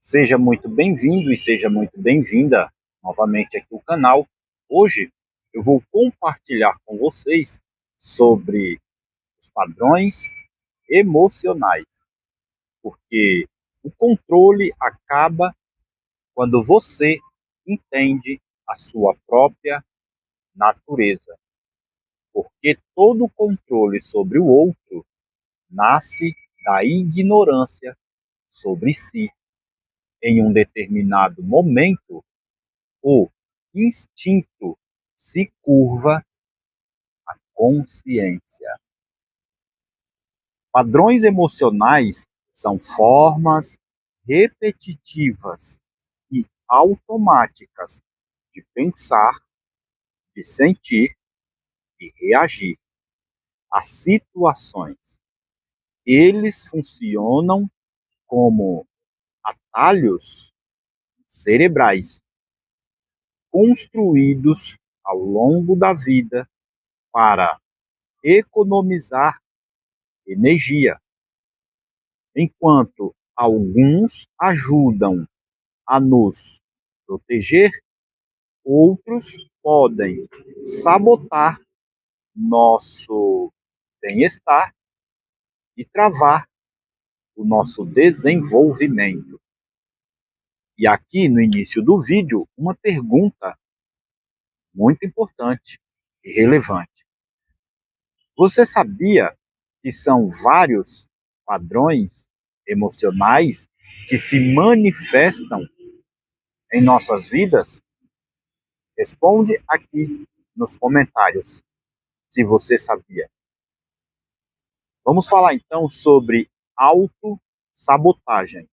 Seja muito bem-vindo e seja muito bem-vinda novamente aqui no canal. Hoje eu vou compartilhar com vocês sobre os padrões emocionais, porque o controle acaba quando você entende a sua própria natureza, porque todo controle sobre o outro nasce da ignorância sobre si. Em um determinado momento, o instinto se curva à consciência. Padrões emocionais são formas repetitivas e automáticas de pensar, de sentir e reagir a situações. Eles funcionam como atalhos cerebrais construídos ao longo da vida para economizar energia, enquanto alguns ajudam a nos proteger, outros podem sabotar nosso bem-estar e travar o nosso desenvolvimento. E aqui no início do vídeo, uma pergunta muito importante e relevante. Você sabia que são vários padrões emocionais que se manifestam em nossas vidas? Responde aqui nos comentários se você sabia. Vamos falar então sobre autossabotagem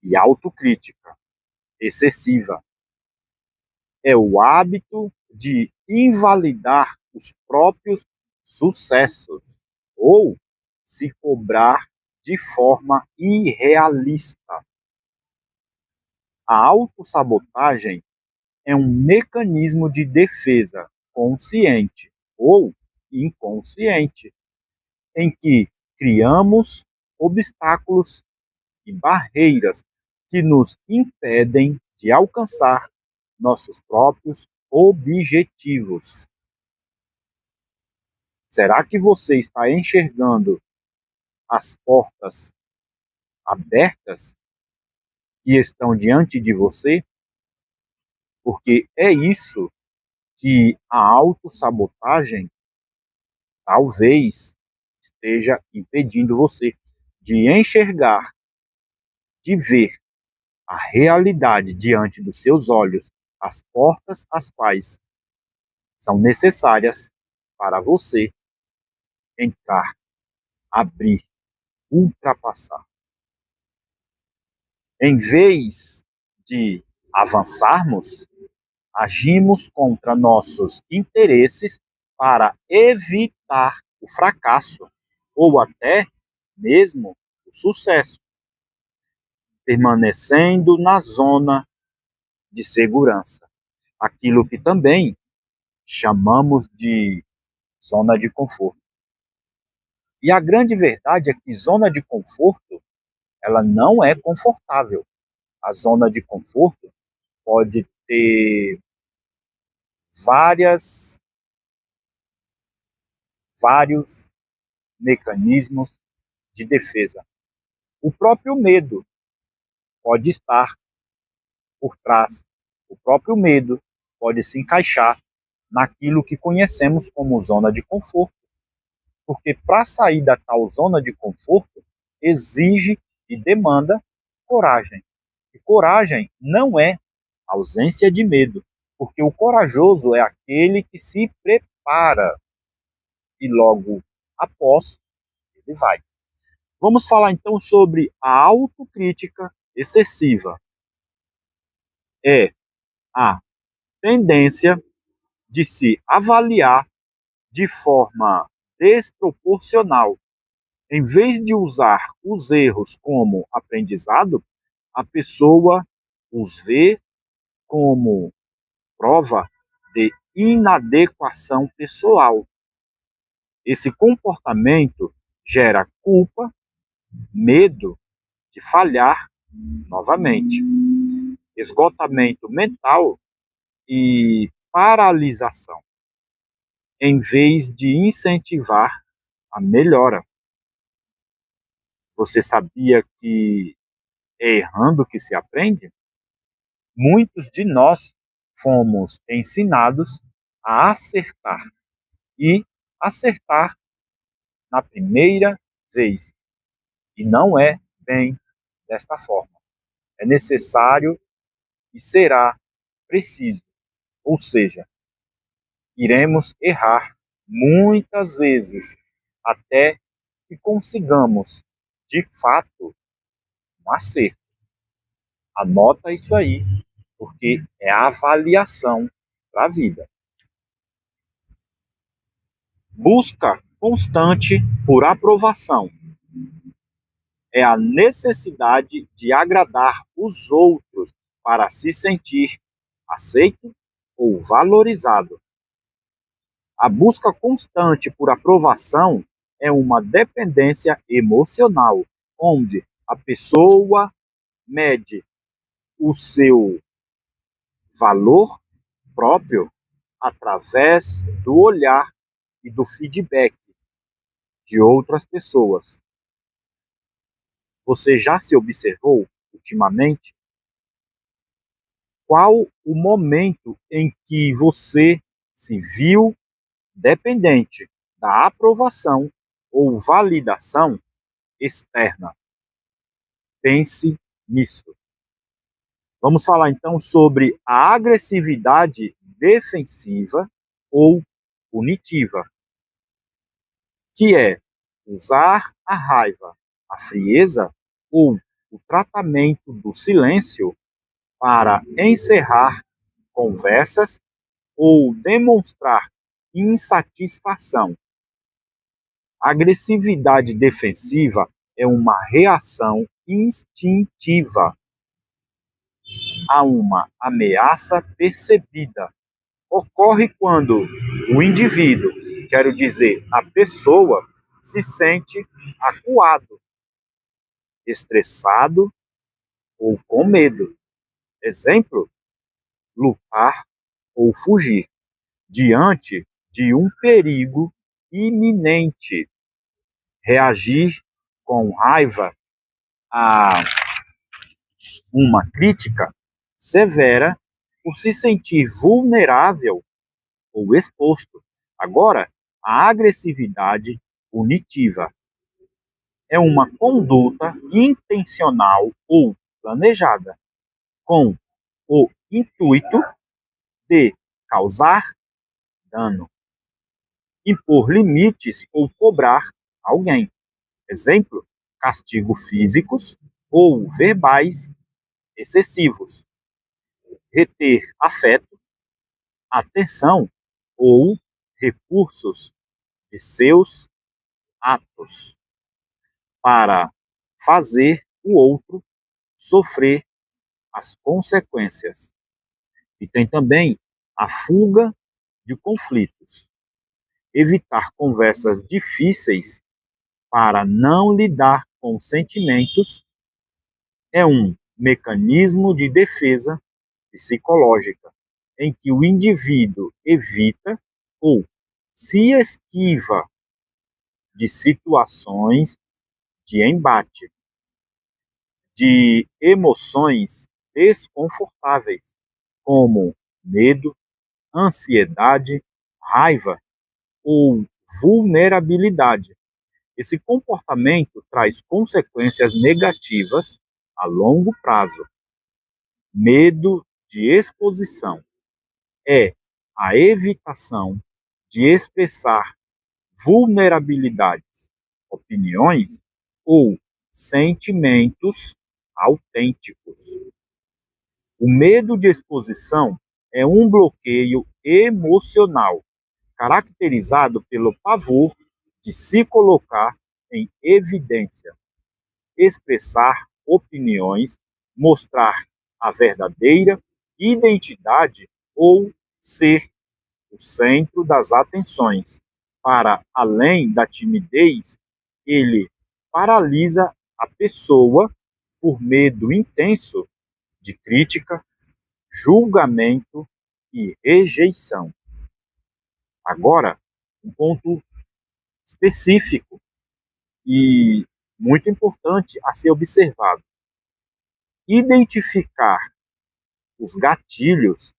e autocrítica excessiva. É o hábito de invalidar os próprios sucessos ou se cobrar de forma irrealista. A autossabotagem é um mecanismo de defesa consciente ou inconsciente, em que criamos obstáculos e barreiras que nos impedem de alcançar nossos próprios objetivos. Será que você está enxergando as portas abertas que estão diante de você? Porque é isso que a autossabotagem talvez esteja impedindo você de enxergar, de ver a realidade diante dos seus olhos, as portas as quais são necessárias para você entrar, abrir, ultrapassar. Em vez de avançarmos, agimos contra nossos interesses para evitar o fracasso ou até mesmo o sucesso, permanecendo na zona de segurança, aquilo que também chamamos de zona de conforto. E a grande verdade é que zona de conforto, ela não é confortável. A zona de conforto pode ter várias vários mecanismos de defesa. O próprio medo pode estar por trás. O próprio medo pode se encaixar naquilo que conhecemos como zona de conforto. Porque para sair da tal zona de conforto, exige e demanda coragem. E coragem não é ausência de medo, porque o corajoso é aquele que se prepara e logo após ele vai. Vamos falar então sobre a autocrítica excessiva. É a tendência de se avaliar de forma desproporcional. Em vez de usar os erros como aprendizado, a pessoa os vê como prova de inadequação pessoal. Esse comportamento gera culpa, medo de falhar Novamente, esgotamento mental e paralisação, em vez de incentivar a melhora. Você sabia que é errando que se aprende? Muitos de nós fomos ensinados a acertar e acertar na primeira vez. E não é bem desta forma. É necessário e será preciso. Ou seja, iremos errar muitas vezes até que consigamos, de fato, um acerto. Anota isso aí, porque é a avaliação para a vida. Busca constante por aprovação. É a necessidade de agradar os outros para se sentir aceito ou valorizado. A busca constante por aprovação é uma dependência emocional, onde a pessoa mede o seu valor próprio através do olhar e do feedback de outras pessoas. Você já se observou ultimamente? Qual o momento em que você se viu dependente da aprovação ou validação externa? Pense nisso. Vamos falar então sobre a agressividade defensiva ou punitiva, que é usar a raiva, a frieza ou o tratamento do silêncio para encerrar conversas ou demonstrar insatisfação. A agressividade defensiva é uma reação instintiva a uma ameaça percebida. Ocorre quando o indivíduo, quero dizer, a pessoa, se sente acuado, estressado ou com medo. Exemplo: lutar ou fugir diante de um perigo iminente. Reagir com raiva a uma crítica severa por se sentir vulnerável ou exposto. Agora, a agressividade punitiva é uma conduta intencional ou planejada, com o intuito de causar dano, impor limites ou cobrar alguém. Exemplo: castigo físicos ou verbais excessivos, reter afeto, atenção ou recursos de seus atos para fazer o outro sofrer as consequências. E tem também a fuga de conflitos, evitar conversas difíceis para não lidar com sentimentos é um mecanismo de defesa psicológica em que o indivíduo evita ou se esquiva de situações de embate, de emoções desconfortáveis, como medo, ansiedade, raiva ou vulnerabilidade. Esse comportamento traz consequências negativas a longo prazo. Medo de exposição é a evitação de expressar vulnerabilidades, opiniões ou sentimentos autênticos. O medo de exposição é um bloqueio emocional, caracterizado pelo pavor de se colocar em evidência, expressar opiniões, mostrar a verdadeira identidade ou ser o centro das atenções. Para além da timidez, ele paralisa a pessoa por medo intenso de crítica, julgamento e rejeição. Agora, um ponto específico e muito importante a ser observado: identificar os gatilhos,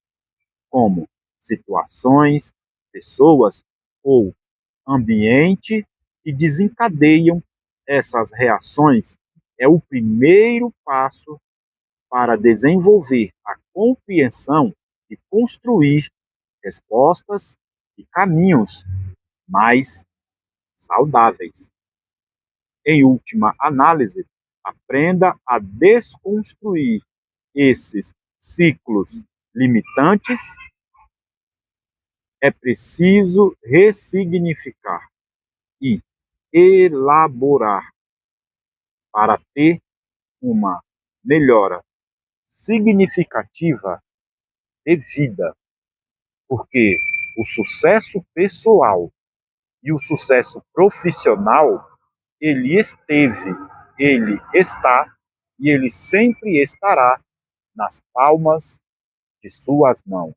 como situações, pessoas ou ambiente que desencadeiam essas reações, é o primeiro passo para desenvolver a compreensão e construir respostas e caminhos mais saudáveis. Em última análise, aprenda a desconstruir esses ciclos limitantes. É preciso ressignificar e elaborar para ter uma melhora significativa de vida, porque o sucesso pessoal e o sucesso profissional, ele esteve, ele está e ele sempre estará nas palmas de suas mãos.